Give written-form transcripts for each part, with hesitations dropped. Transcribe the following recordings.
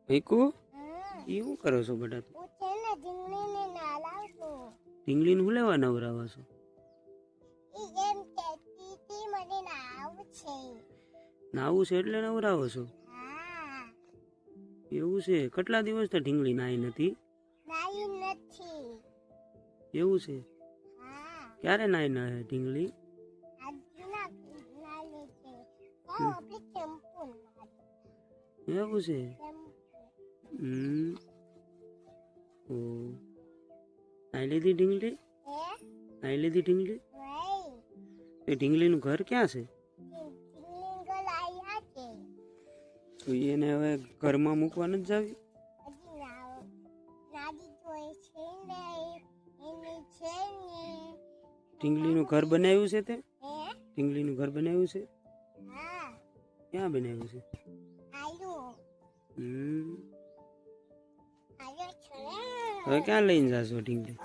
ભઈકુ એ શું કરો છો બેટા તું? ઢીંગલીને હું લેવા નવરાવો છો? નાવું છે એટલે નવરાવો છો? એવું છે? કેટલા દિવસ તો ઢીંગલી નાઈ નથી? એવું છે? ક્યારે નાઈ ના ઢીંગલી? એવું છે? ઓ નાઈ લીધી ઢીંગલી? નાઈ લીધી ઢીંગલી? એ ઢીંગલીનું ઘર ક્યાં છે? તો એને હવે ઘરમાં મૂકવા નથી જાવી? ઢીંગલીનું ઘર બનાવ્યું છે તે? ઢીંગલીનું ઘર બનાવ્યું છે? ક્યાં બનાવ્યું છે? હવે ક્યાં લઈને જાશો ઢીંગલી?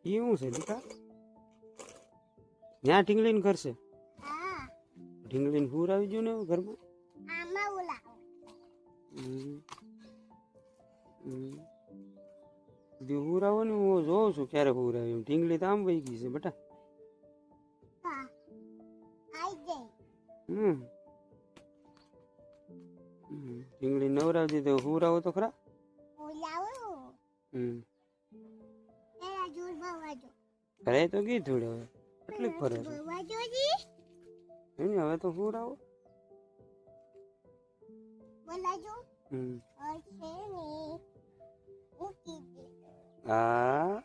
એવું છે દીકા? ત્યાં ઢીંગલીનું ઘર છે? ઢીંગલીને પૂર આવી ગયું ને ઘરમાં? પૂર આવો ને હું જોઉં છું ક્યારે પૂર આવ્યું. ઢીંગલી તો આમ વહી ગઈ છે બેટા. ઢીંગલી નવરાવી દીધો પૂર આવો તો ખરા. ઘરે તો ગઈ થોડે હવે કેટલીક ફરે છે હવે તો પૂર આવો. હા